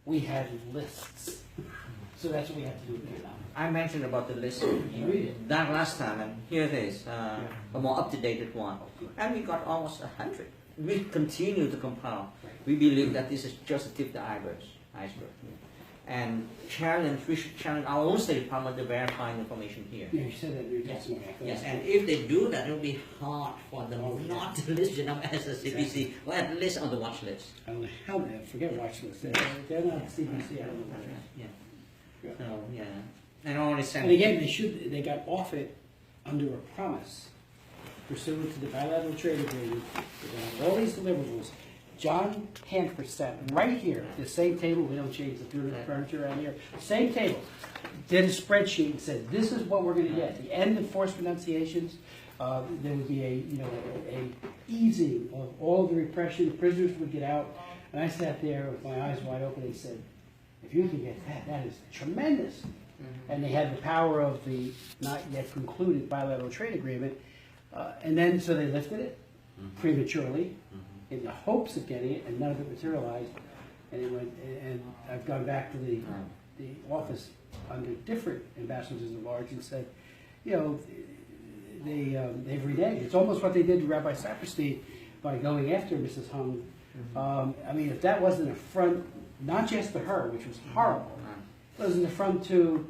we had lists. So that's what we have to do in Vietnam. I mentioned about the list that last time, and here it is, a more up-to-date one. And we got almost 100. We continue to compile. We believe that this is just the tip of the iceberg. And we should challenge our own State Department to verify information here. Yeah, you said that in your testimony. Yes, and if they do that, it will be hard for them not to list Vietnam as a CPC, or at least on the watch list. Hell, man, forget watch list. They're not CPC. I don't know. Yeah. So, yeah. And all this. And again, they got off it under a promise, pursuant to the bilateral trade agreement. All these deliverables. John Hanford sat right here, the same table. We don't change the furniture around here. Same table. Did a spreadsheet and said, "This is what we're going to get." The end of forced renunciations. There would be a easing of all the repression. The prisoners would get out, and I sat there with my eyes wide open and said, "If you can get that, that is tremendous." And they had the power of the not yet concluded bilateral trade agreement, and then so they lifted it prematurely in the hopes of getting it, and none of it materialized. And it went. And I've gone back to the office under different ambassadors at large and said, they've reneged. It's almost what they did to Rabbi Saperstein by going after Mrs. Hung. I mean, if that wasn't an affront, not just to her, which was horrible, it was an affront to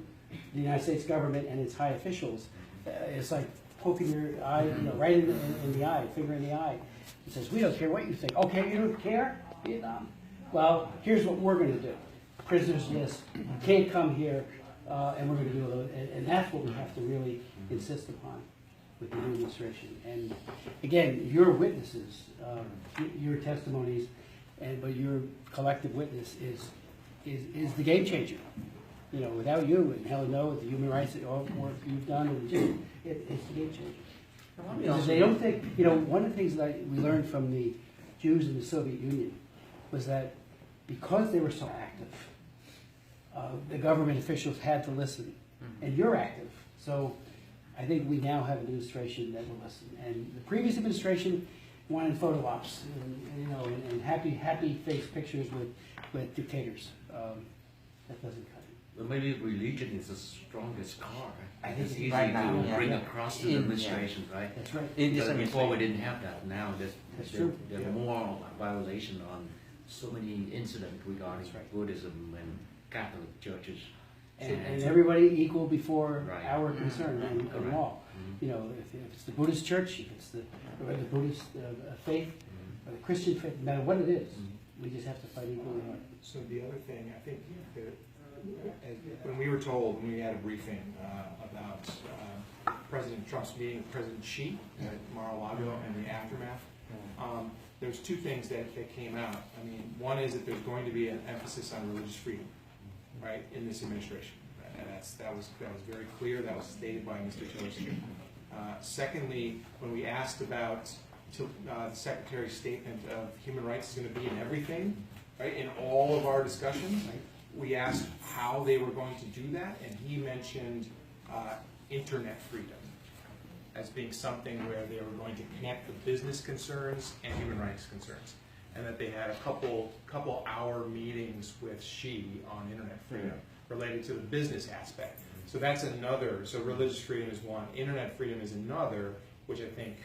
the United States government and its high officials. It's like poking your eye, right in the eye, finger in the eye. It says, "We don't care what you think." Okay, you don't care? Vietnam. Well, here's what we're going to do. Prisoners list. You can't come here, and we're going to do it. And that's what we have to really insist upon with the new administration. And again, your witnesses, your testimonies, but your collective witness is the game changer. Without you and Helen No, the human rights, all the work you've done, it's the game changer. Because they don't think, one of the things that we learned from the Jews in the Soviet Union was that because they were so active, the government officials had to listen. And you're active. So I think we now have an administration that will listen. And the previous administration wanted photo ops and happy face pictures with dictators. That doesn't cut it. Well, maybe religion is the strongest card. I think it's easy right now, to bring across to the administration, right? That's right. Because before we didn't have that. Now there's more violation on so many incidents regarding Buddhism and Catholic churches. And everybody equal before our concern and law. Mm-hmm. If it's the Buddhist church, if it's the Buddhist faith, or the Christian faith, no matter what it is, we just have to fight equally hard. So the other thing, I think, when we were told, when we had a briefing about President Trump's meeting with President Xi at Mar-a-Lago and the aftermath, there's two things that came out. I mean, one is that there's going to be an emphasis on religious freedom, right, in this administration. And that was very clear. That was stated by Mr. Tillerson. Secondly, when we asked about the Secretary's statement of human rights is going to be in everything, right, in all of our discussions, we asked how they were going to do that, and he mentioned internet freedom as being something where they were going to connect the business concerns and human rights concerns, and that they had a couple hour meetings with Xi on internet freedom related to the business aspect. So that's another. So religious freedom is one, internet freedom is another, which I think,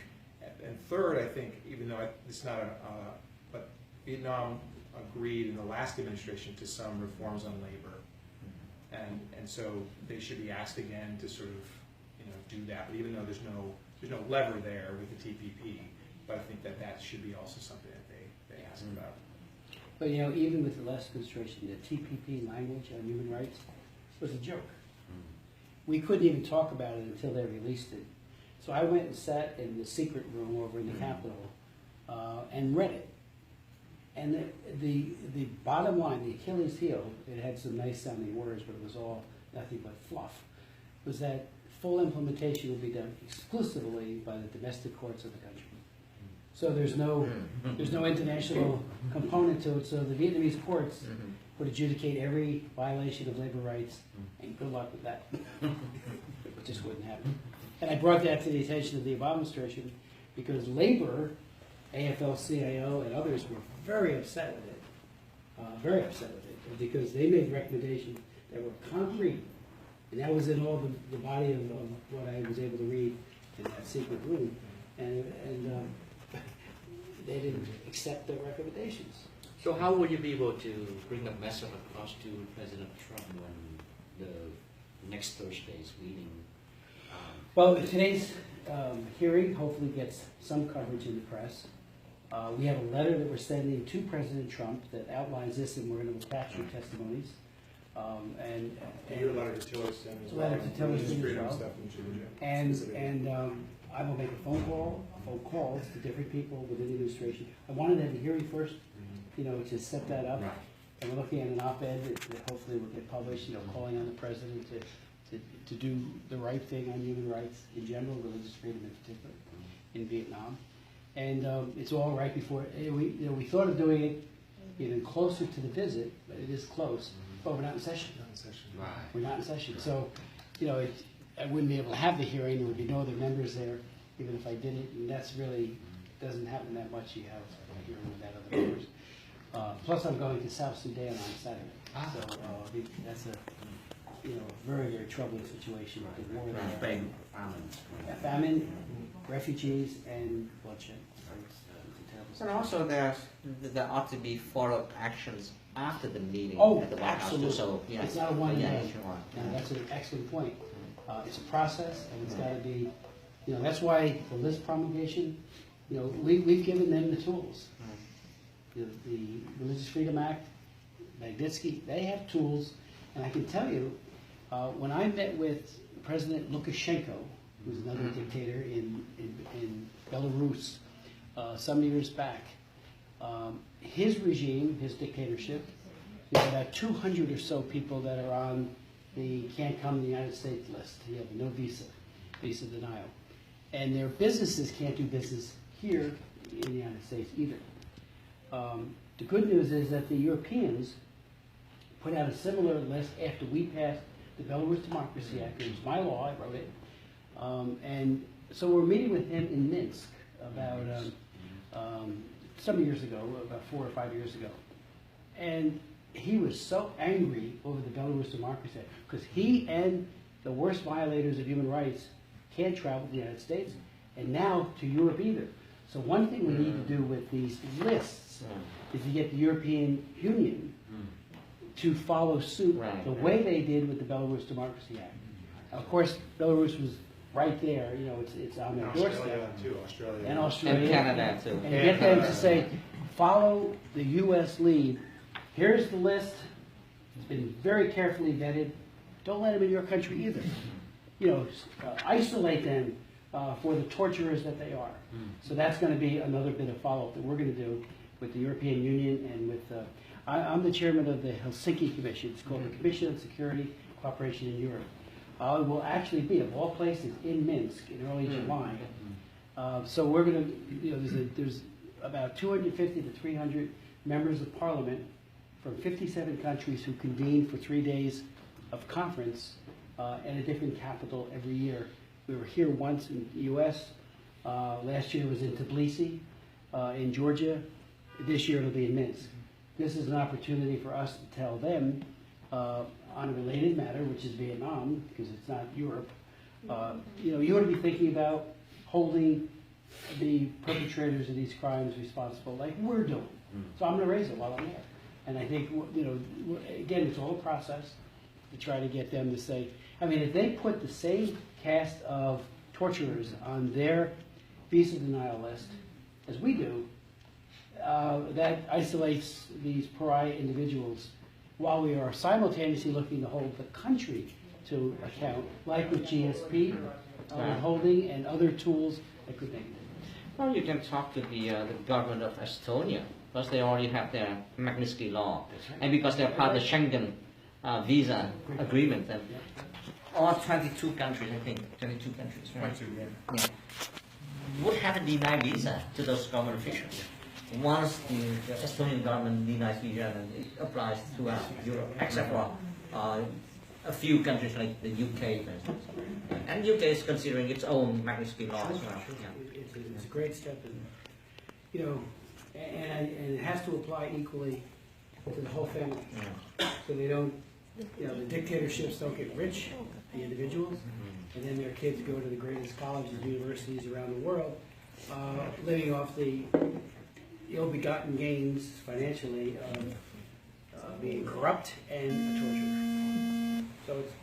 and third, I think, even though it's not but Vietnam agreed in the last administration to some reforms on labor, and so they should be asked again to sort of do that. But even though there's no lever there with the TPP, but I think that should be also something that they ask about. But even with the last administration, the TPP language on human rights was a joke. We couldn't even talk about it until they released it. So I went and sat in the secret room over in the Capitol and read it. And the bottom line, the Achilles heel, it had some nice sounding words, but it was all nothing but fluff, was that full implementation will be done exclusively by the domestic courts of the country. So there's no international component to it. So the Vietnamese courts would adjudicate every violation of labor rights, and good luck with that. It just wouldn't happen. And I brought that to the attention of the Obama administration because labor, AFL-CIO, and others were very upset with it. Very upset with it. because they made recommendations that were concrete. And that was in all the body of what I was able to read in that secret room. And they didn't accept the recommendations. So how will you be able to bring the message across to President Trump when the next Thursday's meeting? Well, today's hearing hopefully gets some coverage in the press. We have a letter that we're sending to President Trump that outlines this, and we're going to attach your testimonies. And Your letter to Tillerson as well. Letter to Tillerson as Freedom well. stuff in Georgia. And I will make a phone calls to different people within the administration. I wanted to have a hearing first, you know, to set that up. Right. And we're looking at an op-ed that hopefully will get published, you know, calling on the president to do the right thing on human rights in general, religious freedom in particular, in Vietnam. And it's all right before, we thought of doing it even closer to the visit, but it is close, but we're not in session. Right. We're not in session, so, you know, I wouldn't be able to have the hearing, there would be no other members there, even if I did it, and that's really, doesn't happen that much, you have a hearing without other members. Plus, I'm going to South Sudan on Saturday, so that's a, you know, very, very troubling situation with the war there. Yeah, famine, refugees, and bloodshed. So it's a terrible And also there ought to be follow-up actions after the meeting Oh, at the White House. absolutely. So, yeah. It's not a one Yeah, day. sure. No, that's an excellent point. It's a process, and it's got to be, you know, that's why the list promulgation, you know, we've given them the tools. The Religious Freedom Act, Magnitsky, they have tools, and I can tell you, when I met with President Lukashenko, who's another dictator in Belarus, some years back, his regime, his dictatorship, you know, about 200 or so people that are on the can't come to the United States list. You have no visa denial. And their businesses can't do business here in the United States either. The good news is that the Europeans put out a similar list after we passed the Belarus Democracy Act. It was my law, I wrote it. And so we're meeting with him in Minsk about some years ago, about 4 or 5 years ago. And he was so angry over the Belarus Democracy Act because he and the worst violators of human rights can't travel to the United States and now to Europe either. So one thing we need to do with these lists is to get the European Union to follow suit the way they did with the Belarus Democracy Act. Of course, Belarus was right there, you know, it's on their doorstep. Australia. And Australia. And Canada too. And get them to say, follow the U.S. lead. Here's the list. It's been very carefully vetted. Don't let them in your country either. You know, isolate them for the torturers that they are. So that's going to be another bit of follow-up that we're going to do with the European Union and with, I'm the chairman of the Helsinki Commission. It's called the Commission on Security Cooperation in Europe. It will actually be, of all places, in Minsk in early July. So we're going to, you know, there's about 250 to 300 members of parliament from 57 countries who convene for 3 days of conference in a different capital every year. We were here once in the U.S. Last year was in Tbilisi, in Georgia. This year it'll be in Minsk. This is an opportunity for us to tell them on a related matter, which is Vietnam, because it's not Europe. You know, you ought to be thinking about holding the perpetrators of these crimes responsible like we're doing. So I'm going to raise it while I'm there. And I think, you know, again, it's all a process to try to get them to say, I mean, if they put the same cast of torturers on their visa denial list as we do, that isolates these pariah individuals while we are simultaneously looking to hold the country to account, like with GSP withholding and other tools that could make it. Well, you can talk to the government of Estonia, because they already have their Magnitsky law, and because they're part of the Schengen visa agreement. And all 22 countries, I think, 22 countries, right? 22, yeah. Would have to deny visa to those government officials. Once the Estonian government denies visa, then it applies throughout Europe, except for a few countries like the UK, for instance. And UK is considering its own Magnitsky law as well. Yeah. It's a great step, in, you know, and it has to apply equally to the whole family. So they don't, the dictatorships don't get rich, the individuals, and then their kids go to the greatest colleges and universities around the world, living off the ill-begotten gains financially of being corrupt and a torturer. So it's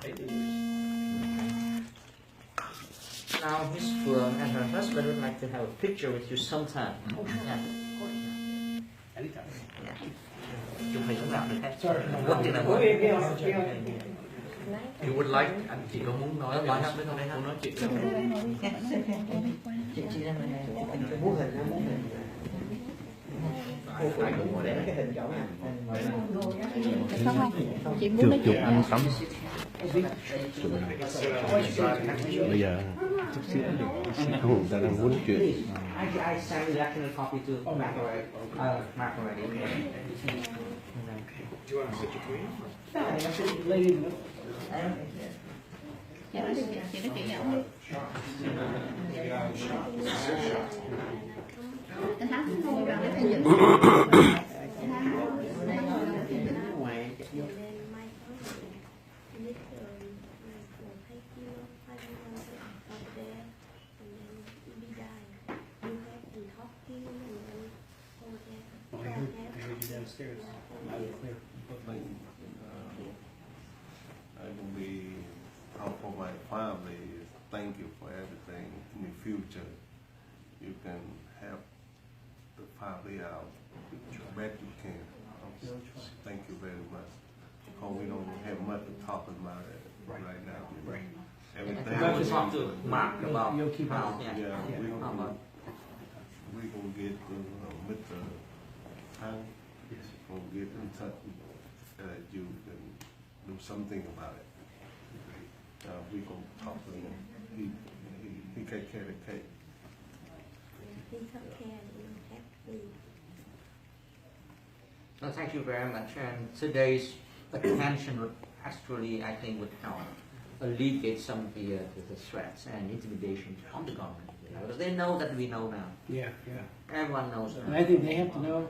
fake news. Now Miss Phương and her husband would like to have a picture with you sometime. Anytime. Chụp hình lúc nào được hết. Sorry. Rất chừng nào muốn. You would like, anh chỉ có muốn nói Nói hết với tôi muốn nói chuyện. Chị ra này. Ai cũng ngồi đây. Chị muốn nói chụp chuyện ăn nha. tắm bây giờ chút xíu người ta đang muốn nói chuyện. I send the electronic copy to Mark already. Do you want to sit between? Lady in the middle. Chị nói chuyện nhỏ đi. Anh hát ngồi vào cái phê dựng. I heard you downstairs. Loud and clear. I can be out for my family. Thank you for everything. In the future, you can help the family out the best you can. Thank you very much. Because we don't have much to talk about it right now. Right. Everything. We're going to talk to Mark about You'll keep how, on. Yeah, how about we gonna get Mr. Hang. Gonna get in touch with you and do something about it. We gonna talk to him. He take care of the cake. He took care of you happy. No, thank you very much. And today's attention would actually, I think, would help alleviate some of the threats and intimidation from the government. Because they know that we know now. Yeah, yeah. Everyone knows And now. I think they have to know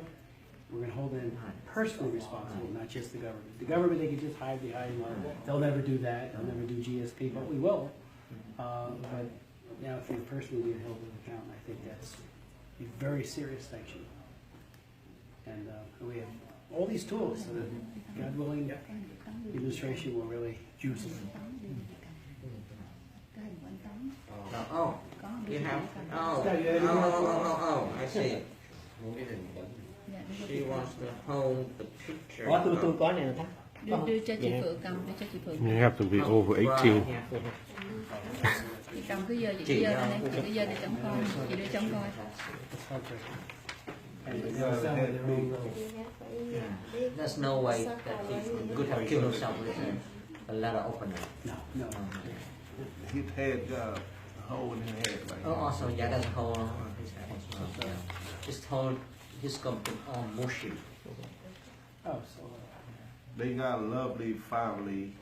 we're going to hold them personally responsible, not just the government. The government, they can just hide behind, well, they'll never do that, they'll never do GSP, but we will. But now if you're personally being held to account, I think that's a very serious sanction. And we have all these tools so that, God willing, the administration will really use them. Oh, you have, oh, I see. She wants to hold the picture. Tôi có này là Đưa cho chị Phượng cầm, đưa cho chị Phượng. You have to be over 18. Chị cầm cứ giơ, chị cứ giơ lên đây, chị cứ giơ để chồng coi, chị đưa chồng coi. And they have their own rules. There's no way that he could have killed himself with a letter opener. No, no. His head got a hole in his head. Like Oh, also, yeah, there's a hole on his head as well. Yeah. Just told he's going to mushy. Oh, so. They got a lovely family.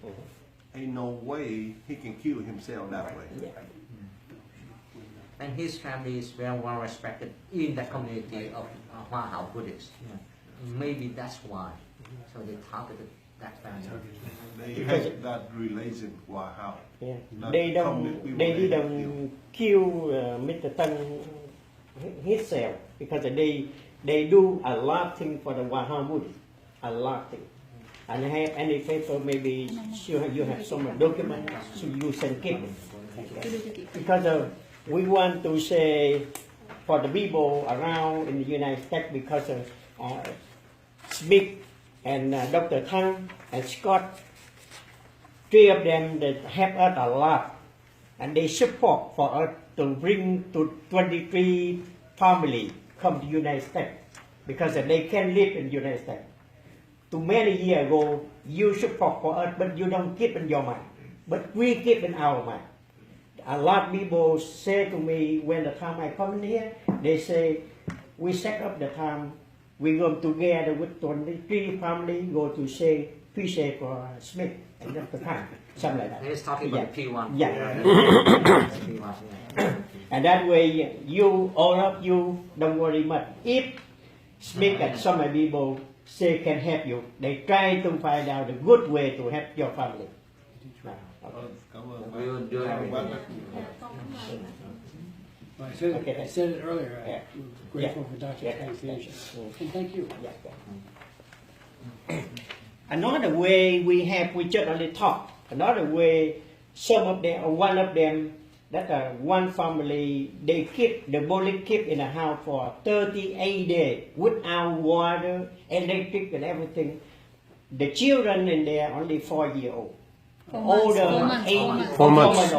Ain't no way he can kill himself that way. And his family is very well respected in the community of Hoa Hao Buddhists. Maybe that's why. So they targeted that family. They have that relation with how. Yeah. Not They community don't. They related didn't kill Mr. Tang himself because they do a lot of things for the Wahha Buddhists, a lot of things. And I have any paper, maybe you have some document, so you can keep it. Because we want to say for the people around in the United States, because Smith and Dr. Tang and Scott, three of them that help us a lot, and they support for us to bring to 23 family come to United States because they can live in United States. Too many years ago, you support for us, but you don't keep in your mind. But we keep in our mind. A lot of people say to me when the time I come in here, they say, we set up the time, we go together with 23 family, go to say, appreciate for Smith and Dr. Tang, something like that. He's talking about P1. Yeah. P1, yeah. And that way, you, all of you, don't worry much. If speak and some people say can help you. They try to find out the good way to help your family. Cảm ơn We will do bác. everything. Well, I said, Okay. I said it earlier, Yeah. I'm grateful for Dr. Yeah. Tang's leadership. And thank you. Another way we just only talk. Another way, one of them, that one family, they keep the bully keep in a house for 38 days without water, electric, and everything. The children in there only 4 years old. Four months, Older, 4 months, 8 4 months. 4 months.